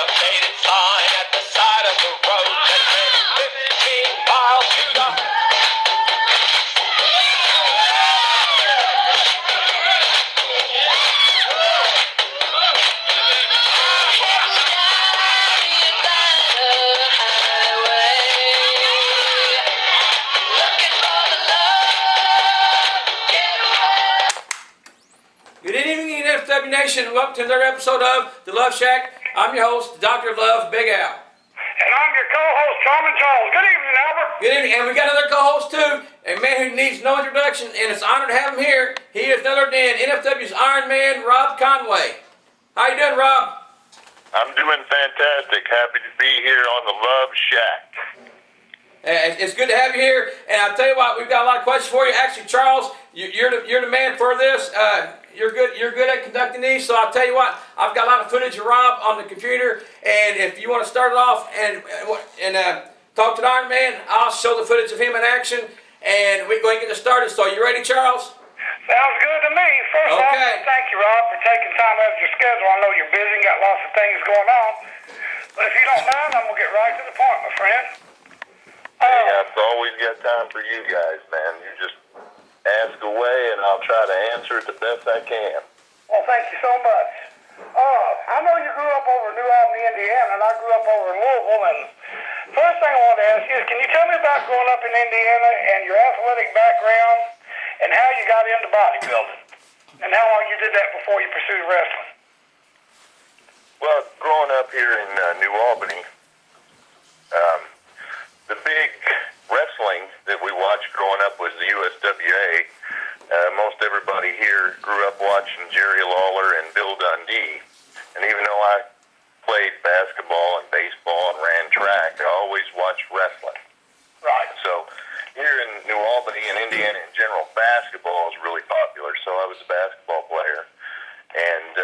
faded sign at the side of the road that said 15 miles to the... Good evening, NFW Nation. Welcome to another episode of The Love Shack. I'm your host, Dr. Love, Big Al. And I'm your co-host, Charrming Charles. Good evening, Albert. Good evening, and we got another co-host too, a man who needs no introduction, and it's an honor to have him here. He is none other than NFW's IronMan, Rob Conway. How you doing, Rob? I'm doing fantastic. Happy to be here on the Love Shack. It's good to have you here, and I'll tell you what, we've got a lot of questions for you. Actually, Charles, you're the man for this. You're good at conducting these, so I'll tell you what, I've got a lot of footage of Rob on the computer, and if you want to start it off and talk to the Iron Man, I'll show the footage of him in action, and we're going to get this started. So, you ready, Charles? Sounds good to me. First off, thank you, Rob, for taking time out of your schedule. I know you're busy and got lots of things going on, but if you don't mind, I'm going to get right to the point, my friend. Hey, I've always got time for you guys, man. You just ask away, and I'll try to answer it the best I can. Well, thank you so much. I know you grew up over in New Albany, Indiana, and I grew up over in Louisville. And first thing I want to ask you is, can you tell me about growing up in Indiana and your athletic background and how you got into bodybuilding and how long you did that before you pursued wrestling? Well, growing up here in New Albany, the big wrestling that we watched growing up was the USWA. Most everybody here grew up watching Jerry Lawler and Bill Dundee. And even though I played basketball and baseball and ran track, I always watched wrestling. Right. So here in New Albany and Indiana in general, basketball is really popular. So I was a basketball player and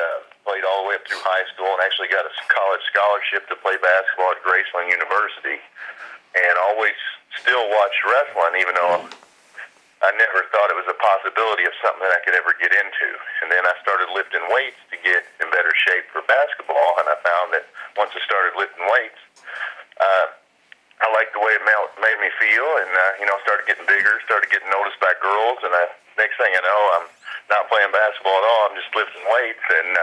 played all the way up through high school and actually got a college scholarship to play basketball at Graceland University. And always still watched wrestling, even though I never thought it was a possibility of something that I could ever get into. And then I started lifting weights to get in better shape for basketball, and I found that once I started lifting weights, I liked the way it made me feel, and started getting bigger, started getting noticed by girls, and next thing I know, I'm not playing basketball at all. I'm just lifting weights, and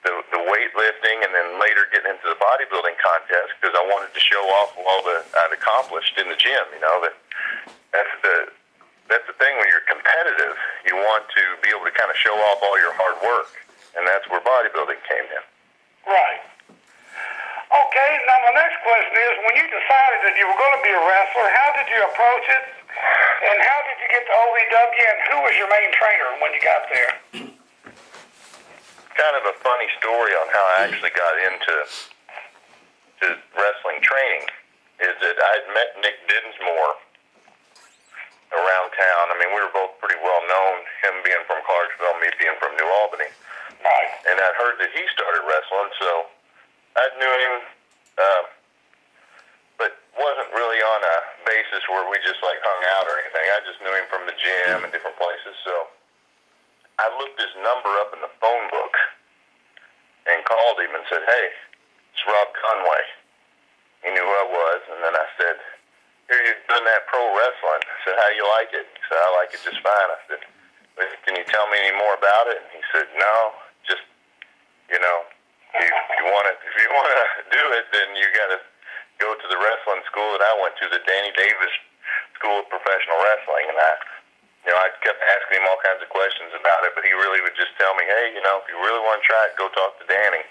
the weightlifting, and then later getting into the bodybuilding contest because I wanted to show off all that I'd accomplished in the gym. That's the thing when you're competitive. You want to be able to kind of show off all your hard work, and that's where bodybuilding came in. Right. Okay, now my next question is, when you decided that you were going to be a wrestler, how did you approach it, and how did you get to OVW, and who was your main trainer when you got there? Kind of a funny story on how I actually got into wrestling training is that I had met Nick Dinsmore around town. I mean, we were both pretty well known, him being from Clarksville, me being from New Albany. Right. And I'd heard that he started wrestling, so I knew him, but wasn't really on a basis where we just like hung out or anything. I just knew him from the gym and different places, so I looked his number up in the phone book and called him and said, "Hey, it's Rob Conway." He knew who I was, and then I said, "Here, you've done that pro wrestling." I said, "How you like it?" He said, "I like it just fine." I said, "Can you tell me any more about it?" And he said, "No, just, if you want to do it, then you got to go to the wrestling school that I went to, the Danny Davis School of Professional Wrestling." And I kept asking him all kinds of questions about it, but he really would just tell me, "Hey, if you really want to try it, go talk to Danny."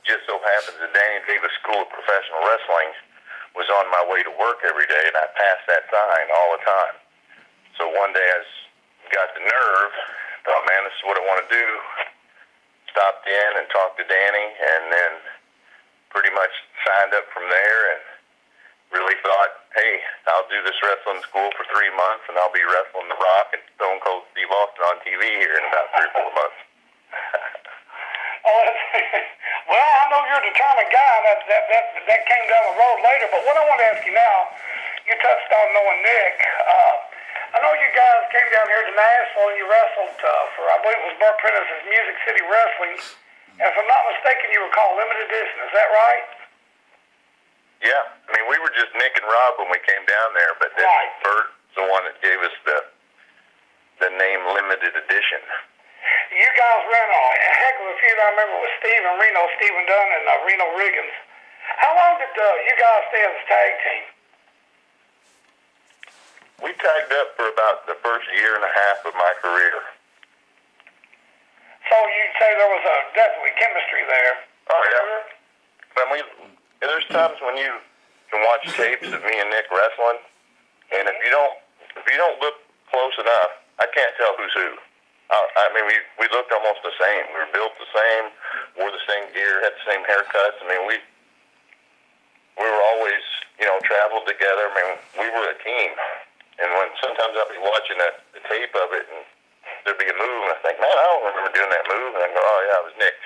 Just so happens the Danny Davis School of Professional Wrestling was on my way to work every day, and I passed that sign all the time. So one day I got the nerve, thought, man, this is what I want to do. Stopped in and talked to Danny, and then pretty much signed up from there and really thought, hey, I'll do this wrestling school for 3 months, and I'll be wrestling The Rock and Stone Cold Steve Austin on TV here in about 3 or 4 months. Well, I know you're a determined guy, and that came down the road later, but what I want to ask you now, you touched on knowing Nick. I know you guys came down here to Nashville and you wrestled for, I believe it was Burt Prentice's Music City Wrestling, And if I'm not mistaken, you were called limited edition. Is that right? Yeah, I mean, we were just Nick and Rob when we came down there, but then Right. Bert's the one that gave us the name Limited Edition. You guys ran a heck of a feud, I remember, with Stephen Dunn and Reno Riggins. How long did you guys stay as a tag team? We tagged up for about the first year and a half of my career. So you'd say there was definitely chemistry there. Oh, yeah. But there's times when you can watch tapes of me and Nick wrestling, and if you don't look close enough, I can't tell who's who. I mean, we looked almost the same. We were built the same, wore the same gear, had the same haircuts. I mean, we were always, traveled together. I mean, we were a team. And when sometimes I'd be watching a tape of it, and there'd be a move, and I think, man, I don't remember doing that move. And I go, oh yeah, it was Nick.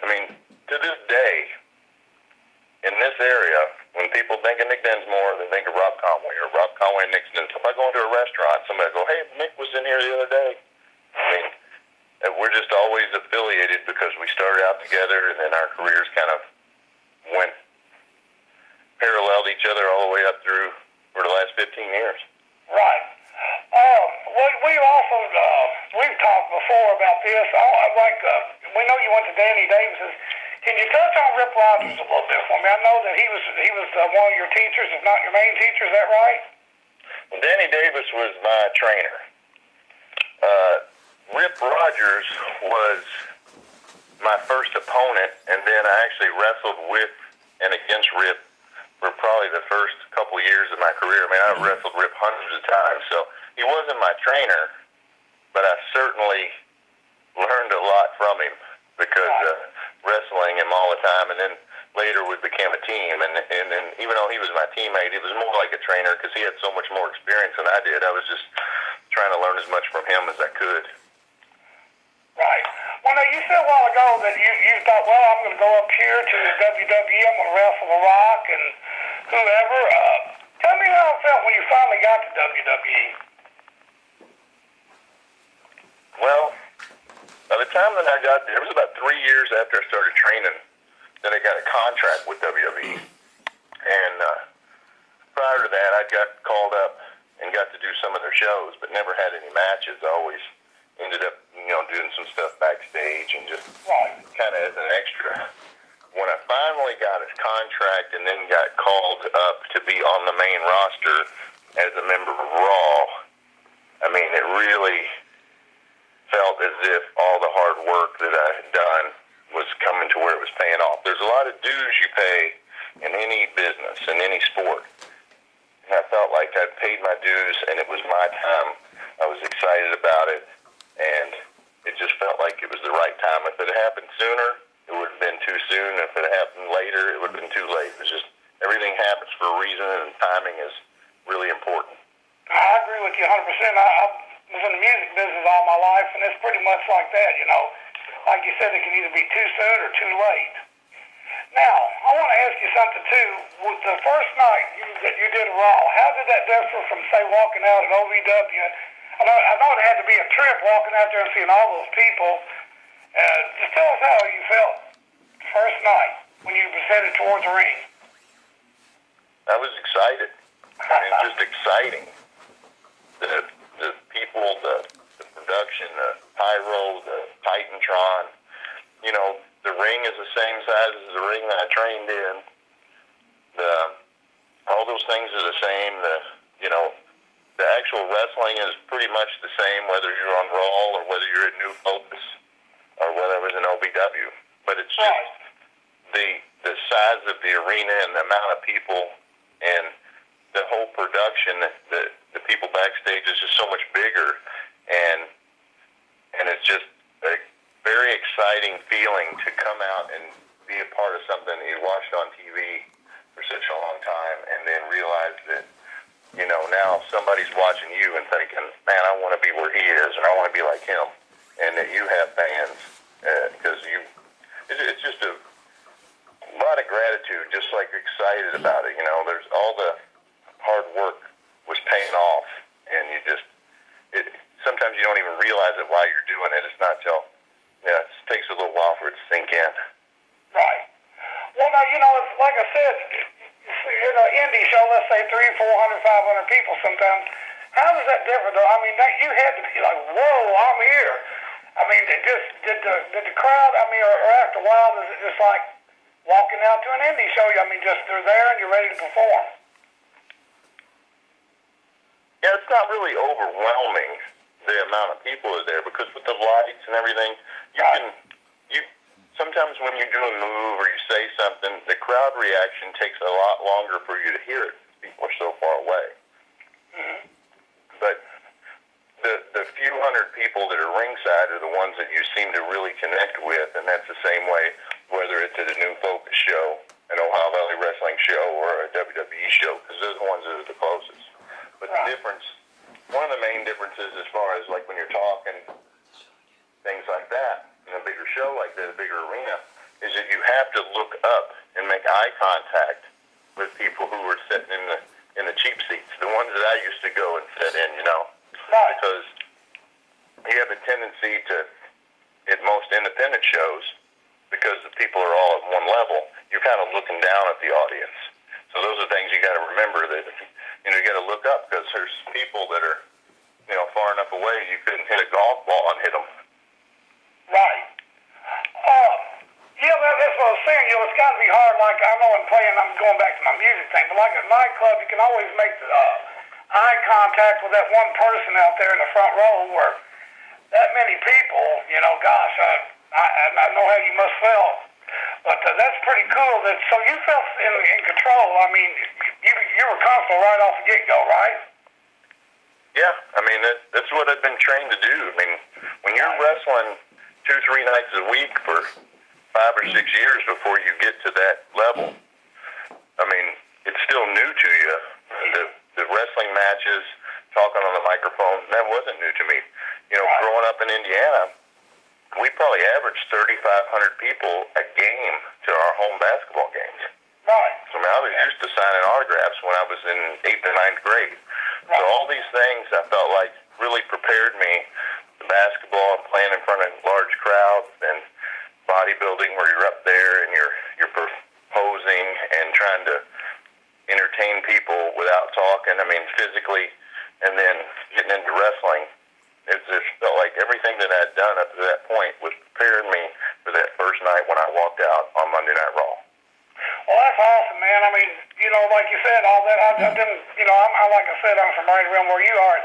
I mean, to this day, in this area, when people think of Nick Dinsmore, they think of Rob Conway, or Rob Conway and Nick Dinsmore. If I go into a restaurant, somebody will go, hey, Nick was in here the other day. I mean, we're just always affiliated because we started out together, and then our careers kind of paralleled each other all the way up through for the last 15 years. Right. We've talked before about this. We know you went to Danny Davis's. Can you touch on Rip Rogers a little bit for me? I know that he was one of your teachers, if not your main teacher. Is that right? Well, Danny Davis was my trainer. Rip Rogers was my first opponent, and then I actually wrestled with and against Rip for probably the first couple years of my career. I mean, I've wrestled Rip hundreds of times, so he wasn't my trainer, but I certainly learned a lot from him because wrestling him all the time, and then later we became a team, and even though he was my teammate, he was more like a trainer because he had so much more experience than I did. I was just trying to learn as much from him as I could. Right. Well, now, you said a while ago that you thought, well, I'm going to go up here to the WWE, I'm going to wrestle The Rock and whoever. Tell me how it felt when you finally got to WWE. Well, by the time that I got there, it was about 3 years after I started training that I got a contract with WWE. And prior to that, I got called up and got to do some of their shows, but never had any matches. I always ended up, doing some stuff backstage and just kind of as an extra. When I finally got his contract and then got called up to be on the main roster as a member of Raw, I mean, it really felt as if all the hard work that I had done was coming to where it was paying off. There's a lot of dues you pay in any business, in any sport. And I felt like I'd paid my dues and it was my time. I was excited about it, and it just felt like it was the right time. If it had happened sooner, it would have been too soon. If it happened later, it would have been too late. It's just everything happens for a reason, and timing is really important. I agree with you 100%. I was in the music business all my life, and it's pretty much like that, Like you said, it can either be too soon or too late. Now, I want to ask you something, too. With the first night that you did Raw, how did that differ from, say, walking out at OVW? I know it had to be a trip walking out there and seeing all those people. Just tell us how you felt the first night when you were headed towards the ring. I was excited. I mean, just exciting. The people, the production, the pyro, the Titantron. The ring is the same size as the ring that I trained in. All those things are the same. The actual wrestling is pretty much the same, whether you're on Raw or whether you're at New Focus or whether it was in OVW. But it's just the size of the arena and the amount of people and the whole production, the people backstage is just so much bigger, and it's just a very exciting feeling to come out and be a part of something that you watched on TV for such a long time, and then realize that now somebody's watching you and thinking, man, I want to be where he is, and I want to be like him, and that you have fans because it's just a lot of gratitude, just like excited about it. There's all the hard work was paying off, and sometimes you don't even realize it while 2,500 people sometimes. How does that differ, though? I mean, you had to be like, whoa, I'm here. I mean, did the crowd, I mean, or after a while, is it just like walking out to an indie show? I mean, just they're there and you're ready to perform. Yeah, it's not really overwhelming, the amount of people are there, because with the lights and everything, sometimes when you do a move or you say something, the crowd reaction takes a lot longer for you to hear it. People are so far away. Mm-hmm. But the few hundred people that are ringside are the ones that you seem to really connect with, and that's the same way whether it's at a New Focus show, an Ohio Valley Wrestling show, or a WWE show, because those are the ones that are the closest. But the difference, one of the main differences as far as like when you're talking, things like that, in a bigger show like that, a bigger arena, is that you have to look up and make eye contact with people who are sitting in the cheap seats, the ones that I used to go and sit in, you know, because you have a tendency to, at most independent shows, because the people are all at one level, you're kind of looking down at the audience. So those are things you got to remember, that you got to look up, because there's people that are, far enough away you couldn't hit a golf ball and hit them. Right. Yeah, that's what I was saying. It's got to be hard. Like, I know in playing, I'm going back to my music thing, but like at nightclub, you can always make the eye contact with that one person out there in the front row, where that many people, gosh, I know how you must feel. But that's pretty cool. So you felt in control. I mean, you were comfortable right off the get-go, right? Yeah, I mean, that's what I've been trained to do. I mean, when you're wrestling 2-3 nights a week for 5 or 6 years before you get to that level, I mean, it's still new to you. The wrestling matches, talking on the microphone, that wasn't new to me. Growing up in Indiana, we probably averaged 3,500 people a game to our home basketball games. Right. So, I mean, I was used to signing autographs when I was in 8th and 9th grade. Right. So all these things I felt like really prepared me. The basketball and playing in front of large crowds, and bodybuilding where you're up there and you're posing and trying to entertain people without talking, I mean, physically, and then getting into wrestling. It just felt like everything that I'd done up to that point was preparing me for that first night when I walked out on Monday Night Raw. Well, that's awesome, man. I mean, like you said, all that, I've been, like I said, I'm from right around where you are.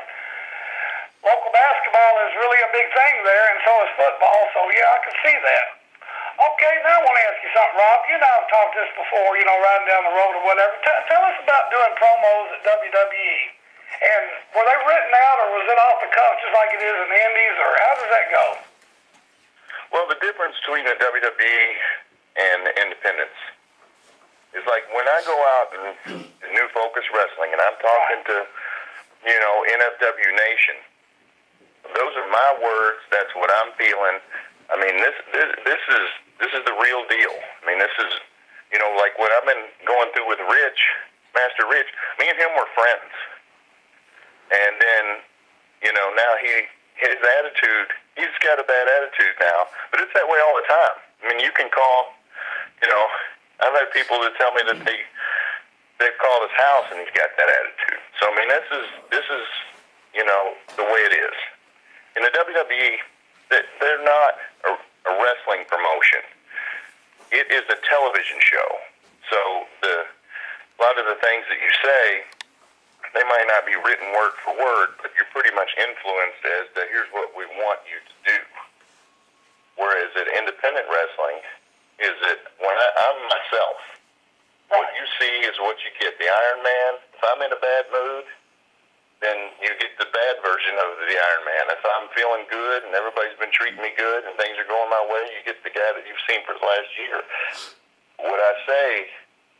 Local basketball is really a big thing there, and so is football, so yeah, I can see that. Okay, now I want to ask you something, Rob. You and I have talked this before, riding down the road or whatever. Tell us about doing promos at WWE. And were they written out, or was it off the cuff just like it is in the Indies, or how does that go? Well, the difference between the WWE and the independents is like when I go out and New Focus Wrestling, and I'm talking to, NFW Nation, those are my words. That's what I'm feeling. I mean, this is the real deal. I mean, this is, like what I've been going through with Rich, Master Rich. Me and him were friends. And then, now his attitude, he's got a bad attitude now, but it's that way all the time. I mean, you can call, I've had people that tell me that they've called his house and he's got that attitude. So, I mean, this is, the way it is. In the WWE, they're not a wrestling promotion. It is a television show. So a lot of the things that you say, they might not be written word for word, but you're pretty much influenced as to here's what we want you to do. Whereas at independent wrestling, is that when I'm myself, what you see is what you get. The IronMan, if I'm in a bad mood, then you get the bad version of the IronMan. If I'm feeling good and everybody's been treating me good and things are going my way, you get the guy that you've seen for the last year. What I say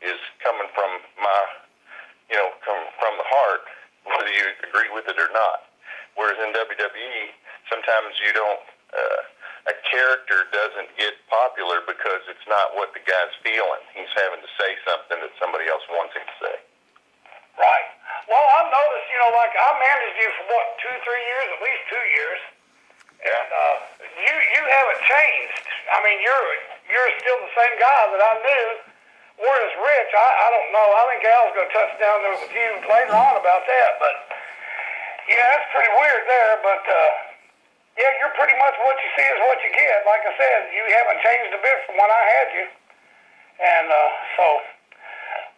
is coming from my, from the heart, whether you agree with it or not. Whereas in WWE, sometimes you don't, a character doesn't get popular because it's not what the guy's feeling. He's having to say something that somebody else wants him to say. Right. Well, I've noticed, like I managed you for 2-3 years, at least 2 years. Yeah. And you haven't changed. I mean, you're still the same guy that I knew word is rich. I don't know. I think Al's going to touch down there with you later on about that. But, yeah, that's pretty weird there. But, yeah, you're pretty much what you see is what you get. Like I said, you haven't changed a bit from when I had you. And so,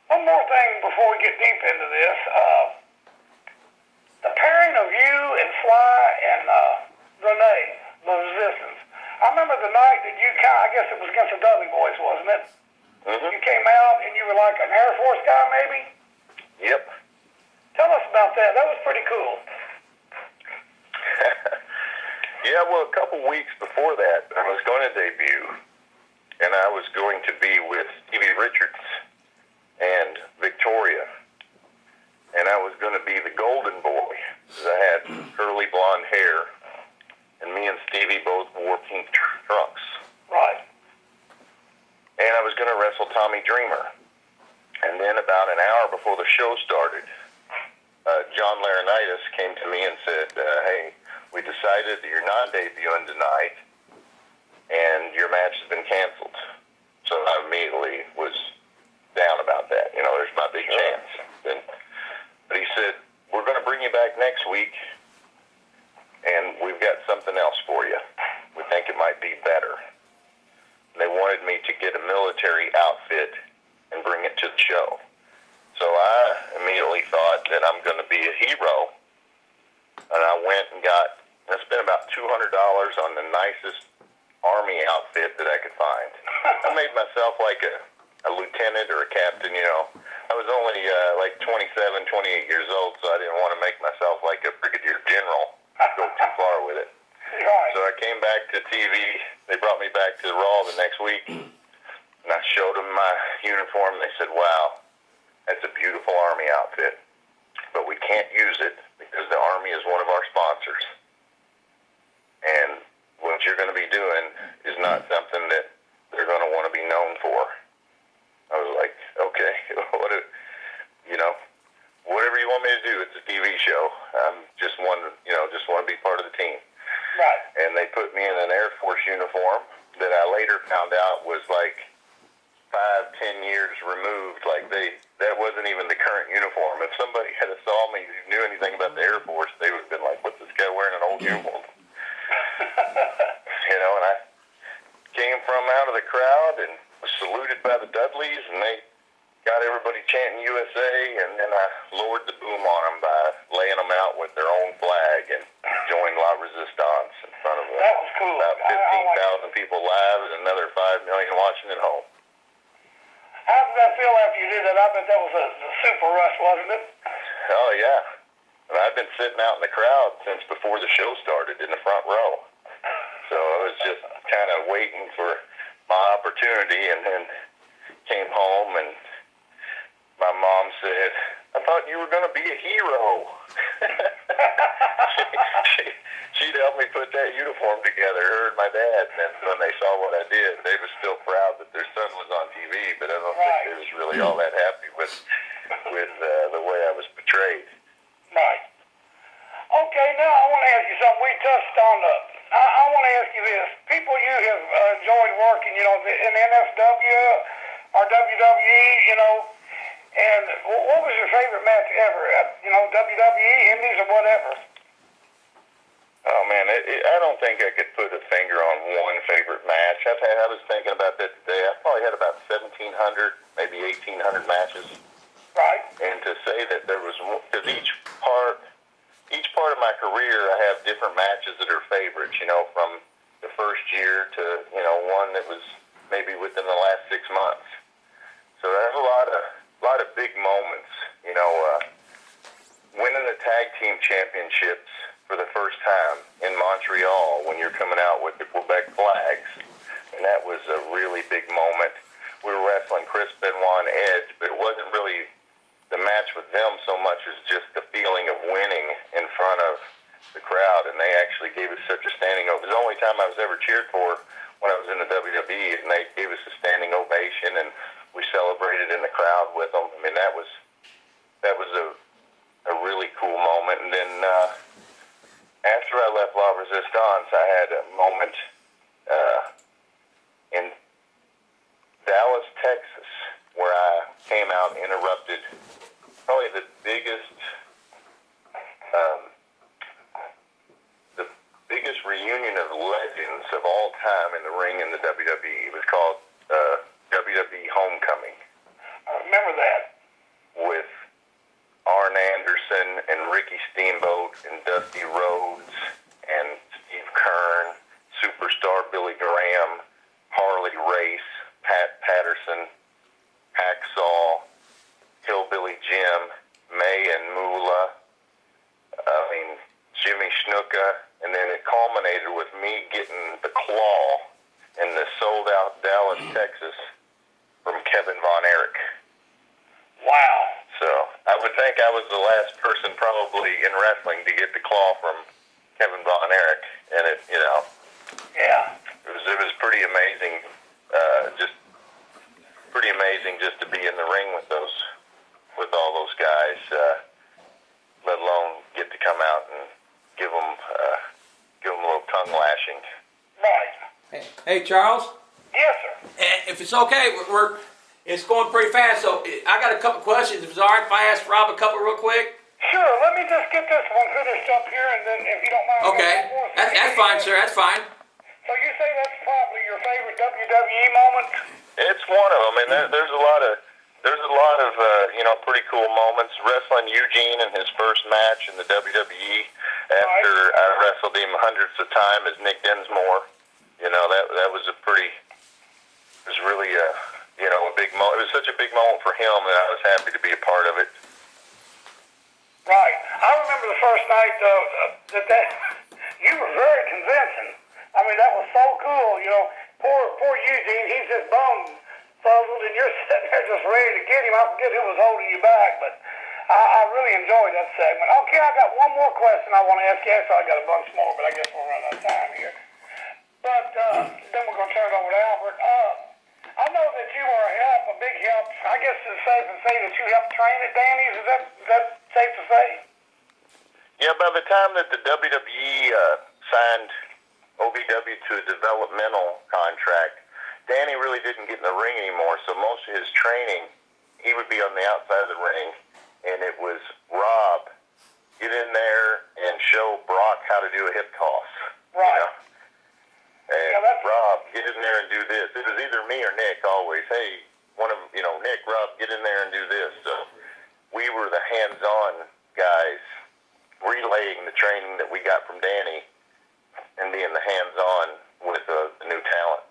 one more thing before we get deep into this. The pairing of you and Sly and Renee, the Resistance. I remember the night that you I guess it was against the Dudley Boys, wasn't it? Mm-hmm. You came out and you were like an Air Force guy, maybe? Yep. Tell us about that. That was pretty cool. Yeah, well, a couple weeks before that, I was going to debut, and I was going to be with Stevie Richards and Victoria, and I was going to be the golden boy, because I had curly blonde hair, and me and Stevie both wore pink trunks. Right. And I was going to wrestle Tommy Dreamer. And then about an hour before the show started, John Laurinaitis came to me and said, hey, we decided that you're not debuting tonight, and your match has been canceled. So I immediately was down about that. You know, there's my big chance. But he said, we're going to bring you back next week, and we've got something else for you. We think it might be better. They wanted me to get a military outfit and bring it to the show. So I immediately thought that I'm going to be a hero. And I went and I spent about $200 on the nicest Army outfit that I could find. I made myself like a lieutenant or a captain, you know. I was only like 27, 28 years old, so I didn't want to make myself like a brigadier general. Go too far with it. Right. So I came back to TV. They brought me back to Raw the next week, and I showed them my uniform. And they said, wow, that's a beautiful Army outfit, but we can't use it because the Army is one of our sponsors. And what you're going to be doing is not something that they're going to want to be known for. I was like, okay, whatever you want me to do, it's a TV show. I'm just want to be part of the team. Right. And they put me in an Air Force uniform that I later found out was like 5-10 years removed. Like that wasn't even the current uniform. If somebody had saw me who knew anything about the Air Force, they would have been like, what's this guy wearing an old uniform? And I came from out of the crowd and was saluted by the Dudleys, and they got everybody chanting USA, and then I lowered the boom on them by laying them out with their own flag and joined La Resistance in front of That was cool. about 15,000 people live and another 5 million watching at home. How did that feel after you did that? I bet that was a super rush, wasn't it? Oh, yeah. And I've been sitting out in the crowd since before the show started in the front row. So I was just kind of waiting for my opportunity, and then came home, and my mom said, I thought you were going to be a hero. She'd helped me put that uniform together, her and my dad, and when they saw what I did, they were still proud that their son was on TV, but I don't think they was really all that happy with the way I was portrayed. Right. Okay, now I want to ask you something. We touched on I want to ask you this. People you have enjoyed working, in NSW or WWE, and what was your favorite match ever? WWE, Indies, or whatever? Oh, man, I don't think I could put a finger on one favorite match. I was thinking about that today. I probably had about 1,700, maybe 1,800 matches. Right. And to say that there was, because each part of my career, I have different matches that are favorites, from the first year to, one that was maybe within the last 6 months. So I have a lot of big moments, winning the tag team championships for the first time in Montreal when you're coming out with the Quebec flags. And that was a really big moment. We were wrestling Chris Benoit and Edge, but it wasn't really the match with them so much as just the feeling of winning in front of the crowd, and they actually gave us such a standing ovation. It was the only time I was ever cheered for when I was in the WWE, and they gave us a standing ovation, and we celebrated in the crowd with them. I mean, that was a really cool moment. And then after I left La Resistance, I had a moment in Dallas, Texas, where interrupted probably the biggest reunion of legends of all time in the ring in the WWE. It was called WWE Homecoming. I remember that. With Arn Anderson and Ricky Steamboat and Dusty Rhodes and Steve Kern, Superstar Billy Graham, Harley Race, Pat Patterson, Hacksaw, Hillbilly Jim, May and Moolah, Jimmy Snuka, and then it culminated with me getting the claw in the sold-out Dallas, Texas from Kevin Von Erich. Wow. So I would think I was the last person probably in wrestling to get the claw from Kevin Von Erich, and it was pretty amazing, just pretty amazing just to be in the ring with all those guys, let alone get to come out and give them a little tongue lashing. Right. Hey, Charles. Yes, sir. And if it's okay, it's going pretty fast, so I got a couple questions. If it's all right if I ask Rob a couple real quick? Sure. Let me just get this one finished up here, and then if you don't mind. Okay. That's fine, sir. That's fine. So you say that's probably your favorite WWE moment? It's one of them, and there's a lot of pretty cool moments. Wrestling Eugene in his first match in the WWE after I wrestled him hundreds of times as Nick Dinsmore. That was really a big moment. It was such a big moment for him, and I was happy to be a part of it. Right. I remember the first night that you were very convincing. I mean, that was so cool. Poor Eugene, he's just bone fuzzled, and you're sitting there just ready to get him. I forget who was holding you back, but I really enjoyed that segment. Okay, I got one more question I want to ask you. Actually, I got a bunch more, but I guess we'll run out of time here. But then we're going to turn it over to Albert. I know that you were a big help. I guess it's safe to say that you helped train at Danny's. Is that safe to say? Yeah, by the time that the WWE signed OVW to a developmental contract, Danny really didn't get in the ring anymore, so most of his training, he would be on the outside of the ring, and it was Rob, get in there and show Brock how to do a hip toss. Right. And Rob, get in there and do this. It was either me or Nick always. Hey, Nick, Rob, get in there and do this. So we were the hands-on guys relaying the training that we got from Danny and being the hands-on with the new talent.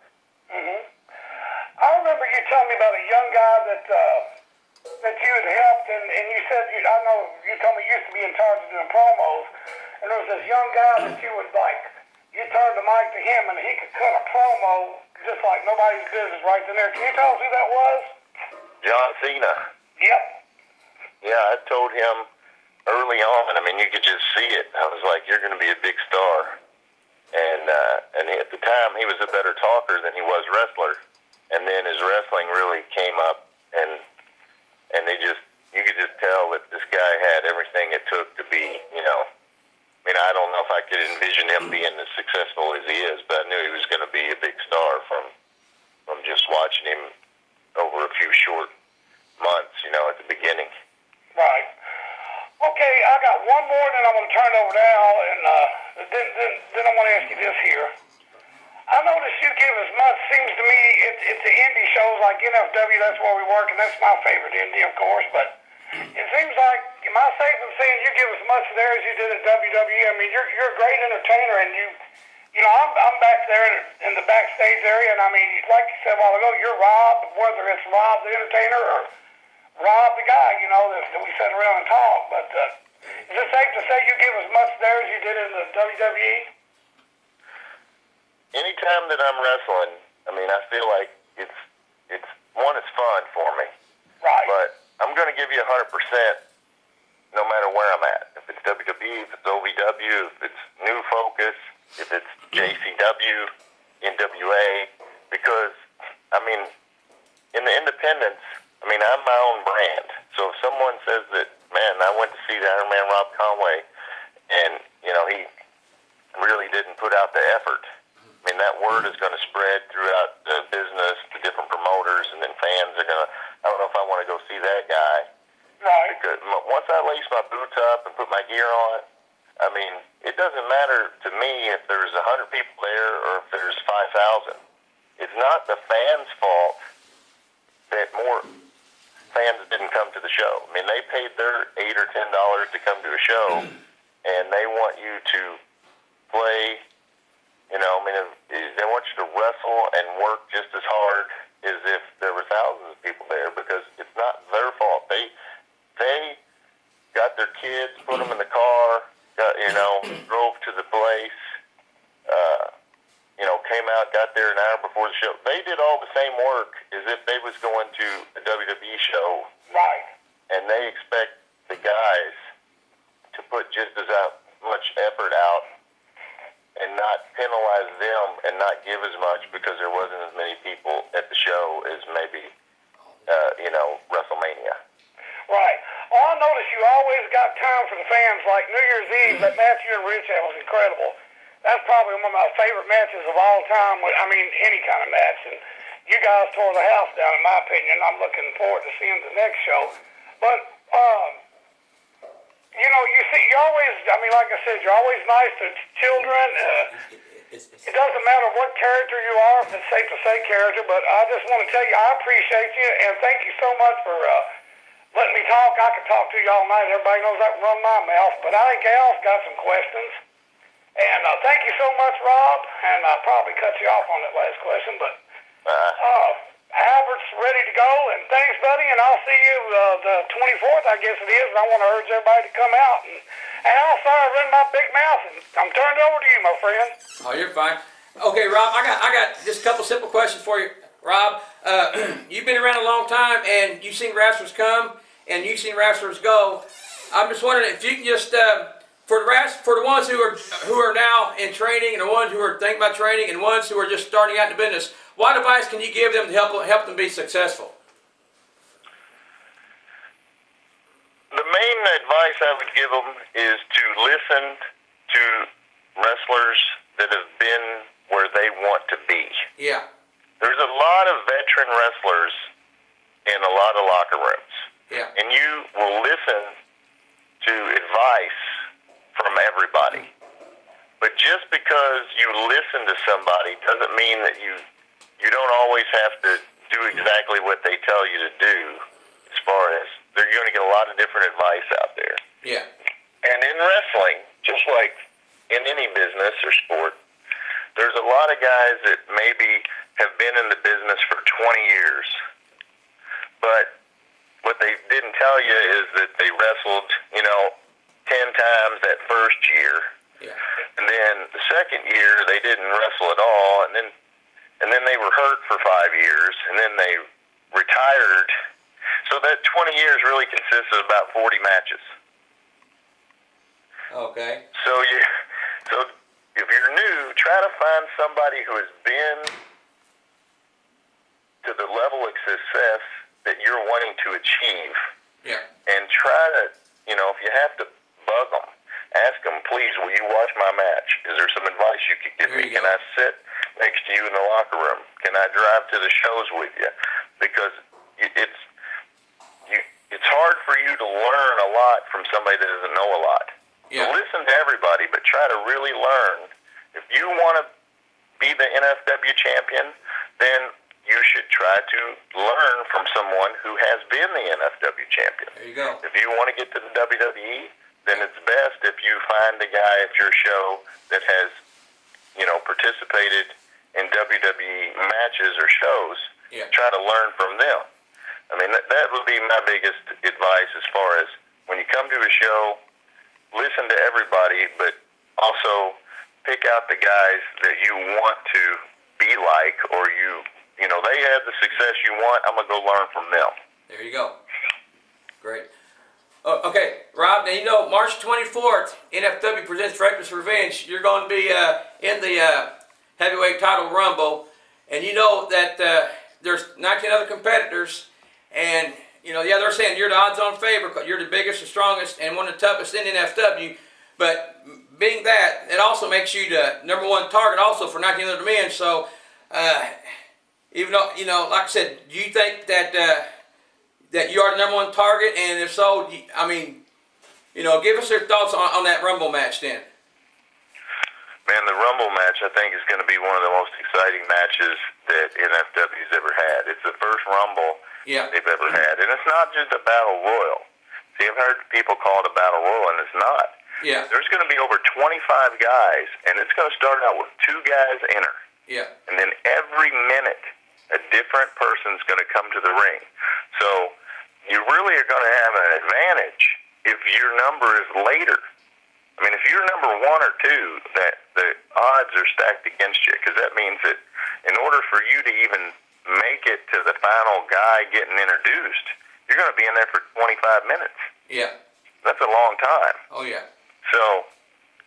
Mm-hmm. I remember you telling me about a young guy that you had helped, and you said, I know you told me you used to be in charge of doing promos, and there was this young guy that you would you turned the mic to him, and he could cut a promo just like nobody's business right then there. Can you tell us who that was? John Cena. Yep. Yeah, I told him early on. I mean, you could just see it. I was like, you're going to be a big star. And at the time, he was a better talker than he was wrestler. And then his wrestling really came up, and you could just tell that this guy had everything it took to be, I don't know if I could envision him being as successful as he is, but I knew he was going to be a big star from just watching him over a few short months, at the beginning. Right. Okay, I got one more, and then I'm going to turn it over to Al, and then I want to ask you this here. I noticed you give as much, seems to me, it's the indie shows like NFW, that's where we work, and that's my favorite indie, of course, but it seems like, am I safe in saying you give as much there as you did at WWE? I mean, you're a great entertainer, and I'm back there in the backstage area, and I mean, like you said a while ago, you're Rob, whether it's Rob the entertainer or Rob the guy, that we sit around and talk, but is it safe to say you give as much there as you did in the WWE? Anytime that I'm wrestling, I feel like it's fun for me. Right. But I'm going to give you 100% no matter where I'm at. If it's WWE, if it's OVW, if it's New Focus, if it's JCW, NWA, because, in the independents, I'm my own brand. So if someone says that, man, I went to see the IronMan Rob Conway, and, he really didn't put out the effort, that word is going to spread throughout the business to different promoters, and then fans are going to, I don't know if I want to go see that guy. 1,000. It's not the fans' fault that more fans didn't come to the show. I mean, they paid their $8 or $10 to come to a show, and they want you to play. You know, I mean, they want you to wrestle and work just as hard as if there were thousands of people there, because it's not their fault. They got their kids, put them in the car, drove to the place, came out, got there an hour before the show. They did all the same work as if they was going to a WWE show. Right. And they expect the guys to put just as much effort out and not penalize them and not give as much because there wasn't as many people at the show as maybe, WrestleMania. Right. Oh, I noticed you always got time for the fans. Like New Year's Eve, that match you and Rich had was incredible. That's probably one of my favorite matches of all time. I mean, any kind of match. And you guys tore the house down, in my opinion. I'm looking forward to seeing the next show. But, you always, like I said, you're always nice to children. It doesn't matter what character you are, if it's safe to say character, but I just want to tell you I appreciate you, and thank you so much for letting me talk. I could talk to you all night. Everybody knows I can run my mouth, but I think Al's got some questions. And thank you so much, Rob, and I probably cut you off on that last question, but Albert's ready to go, and thanks, buddy, and I'll see you the 24th, I guess it is, and I want to urge everybody to come out. And Al, sorry I run my big mouth, and I'm turning it over to you, my friend. Oh, you're fine. Okay, Rob, I got just a couple simple questions for you. Rob, you've been around a long time, and you've seen wrestlers come, and you've seen wrestlers go. I'm just wondering if you can just, for the ones who are now in training, and the ones who are thinking about training, and ones who are just starting out in the business, what advice can you give them to help them be successful? The main advice I would give them is to listen to wrestlers that have been where they want to be. Yeah. There's a lot of veteran wrestlers in a lot of locker rooms. Yeah. And you will listen to advice from everybody. But just because you listen to somebody doesn't mean that you don't always have to do exactly what they tell you to do, as far as you're going to get a lot of different advice out there. Yeah. And in wrestling, just like in any business or sport, there's a lot of guys that maybe have been in the business for 20 years, but what they didn't tell you is that they wrestled, 10 times that first year. Yeah. And then the second year they didn't wrestle at all, and then they were hurt for 5 years, and then they retired. So that 20 years really consists of about 40 matches. Okay. So if you're new, try to find somebody who has been to the level of success that you're wanting to achieve. Yeah. And try to, if you have to bug them, ask them, please, will you watch my match? Is there some advice you could give me? Can I sit next to you in the locker room? Can I drive to the shows with you? Because it's hard for you to learn a lot from somebody that doesn't know a lot. Yeah. So listen to everybody, but try to really learn. If you want to be the NFW champion, then you should try to learn from someone who has been the NFW champion. There you go. If you want to get to the WWE, then it's best if you find a guy at your show that has, participated in WWE matches or shows. Yeah. Try to learn from them. I mean, that would be my biggest advice as far as when you come to a show, listen to everybody, but also pick out the guys that you want to be like, or they have the success you want. I'm going to go learn from them. There you go. Great. Okay, Rob, now March 24th, NFW presents Reckless Revenge. You're going to be in the Heavyweight Title Rumble, and you know that there's 19 other competitors, and they're saying you're the odds-on favorite because you're the biggest and strongest and one of the toughest in NFW. But being that, it also makes you the #1 target also for 19 other men. So even though like I said, do you think that that you are the #1 target? And if so, give us your thoughts on that Rumble match then. Man, the Rumble match, I think, is going to be one of the most exciting matches that NFW's ever had. It's the first Rumble they've ever had. And it's not just a battle royal. See, I've heard people call it a battle royal, and it's not. Yeah. There's going to be over 25 guys, and it's going to start out with 2 guys enter. Yeah. And then every minute, a different person's going to come to the ring. So you really are going to have an advantage if your number is later. I mean, if you're number 1 or 2, that the odds are stacked against you, because that means that in order for you to even make it to the final guy getting introduced, you're going to be in there for 25 minutes. Yeah. That's a long time. Oh, yeah. So,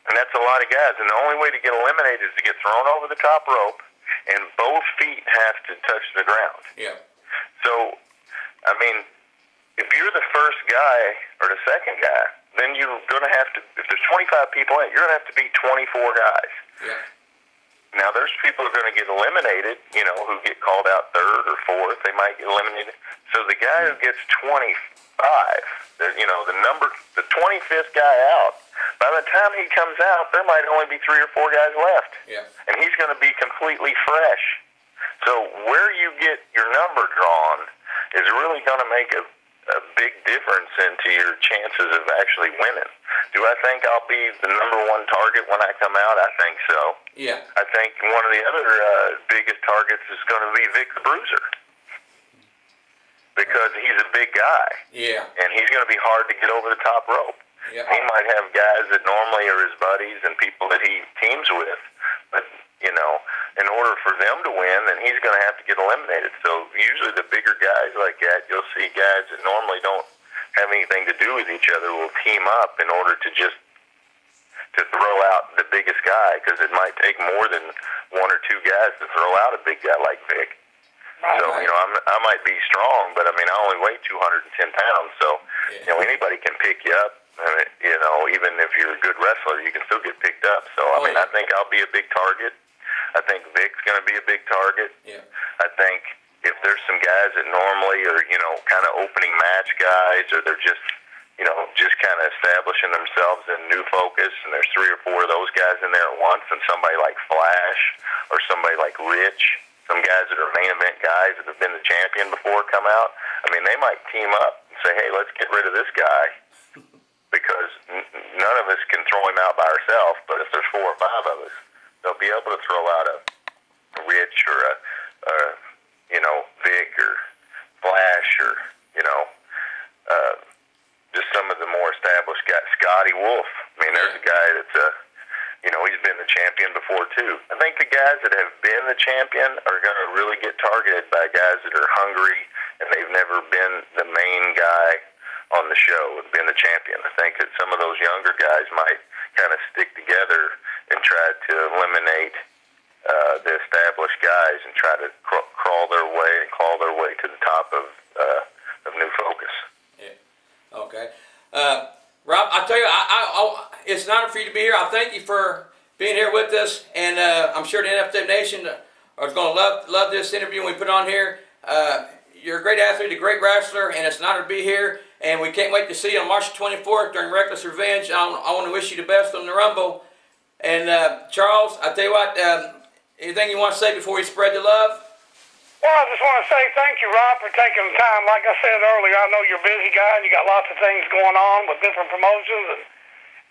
and that's a lot of guys. And the only way to get eliminated is to get thrown over the top rope, and both feet have to touch the ground. Yeah. So, I mean, if you're the first guy or the second guy, then you're going to have to, if there's 25 people in it, you're going to have to beat 24 guys. Yeah. Now, there's people who are going to get eliminated, you know, who get called out 3rd or 4th. They might get eliminated. So the guy who gets 25, you know, the 25th guy out, by the time he comes out, there might only be 3 or 4 guys left. Yeah. And he's going to be completely fresh. So where you get your number drawn is really going to make a big difference into your chances of actually winning. Do I think I'll be the number 1 target when I come out? I think so. Yeah. I think one of the other biggest targets is going to be Vic the Bruiser, because he's a big guy. Yeah. And he's going to be hard to get over the top rope. Yeah. He might have guys that normally are his buddies and people that he teams with, but, you know, in order for them to win, then he's going to have to get eliminated. So usually the bigger guys like that, you'll see guys that normally don't have anything to do with each other will team up in order to just to throw out the biggest guy, because it might take more than 1 or 2 guys to throw out a big guy like Vic. Right, So, you know, I might be strong, but, I mean, I only weigh 210 pounds, so, you know, anybody can pick you up. I mean, you know, even if you're a good wrestler, you can still get picked up. So, I mean, I think I'll be a big target. I think Vic's going to be a big target. Yeah. I think if there's some guys that normally are, you know, kind of opening match guys, or they're just, you know, just kind of establishing themselves in new focus, and there's 3 or 4 of those guys in there at once, and somebody like Flash or somebody like Rich, some guys that are main event guys that have been the champion before come out, I mean, they might team up and say, hey, let's get rid of this guy, because none of us can throw him out by ourselves, but if there's 4 or 5 of us, they'll be able to throw out a Rich or a you know, Vic or Flash, or, you know, just some of the more established guys. Scotty Wolf. I mean, there's a guy that's, you know, he's been the champion before, too. I think the guys that have been the champion are going to really get targeted by guys that are hungry and they've never been the main guy on the show and been the champion. I think that some of those younger guys might kind of stick together and try to eliminate the established guys and try to claw their way to the top of New Focus. Yeah. Okay. Rob, I tell you, it's an honor for you to be here. I thank you for being here with us, and I'm sure the NFW Nation is going to love this interview we put on here. You're a great athlete, a great wrestler, and it's an honor to be here. And we can't wait to see you on March 24th during Reckless Revenge. I want to wish you the best on the Rumble. And Charles, I tell you what, anything you want to say before we spread the love? Well, I just want to say thank you, Rob, for taking the time. Like I said earlier, I know you're a busy guy and you got lots of things going on with different promotions.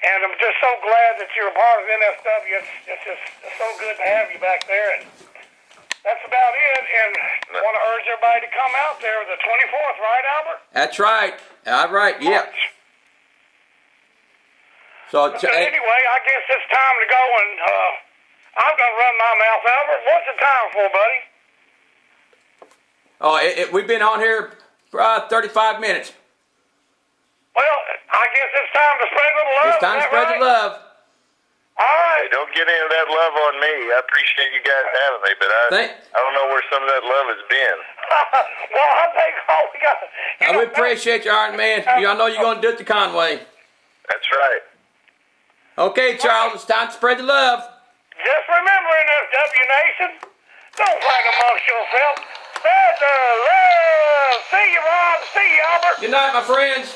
And I'm just so glad that you're a part of NFW. It's just so good to have you back there. And that's about it. And I want to urge everybody to come out there the 24th, right, Albert? That's right. All right, yeah. So anyway, I guess it's time to go, and I'm going to run my mouth, Albert. What's the time for, buddy? Oh, we've been on here for 35 minutes. Well, I guess it's time to spread a little love. It's time to spread the love. All right. Hey, don't get any of that love on me. I appreciate you guys having me, but I don't know where some of that love has been. Well, I think all we got... We appreciate you, IronMan. I know you're going to do it to Conway. That's right. Okay, Charles, it's time to spread the love. Just remember, NFW Nation, don't fight amongst yourselves. Spread the love. See you, Rob. See you, Albert. Good night, my friends.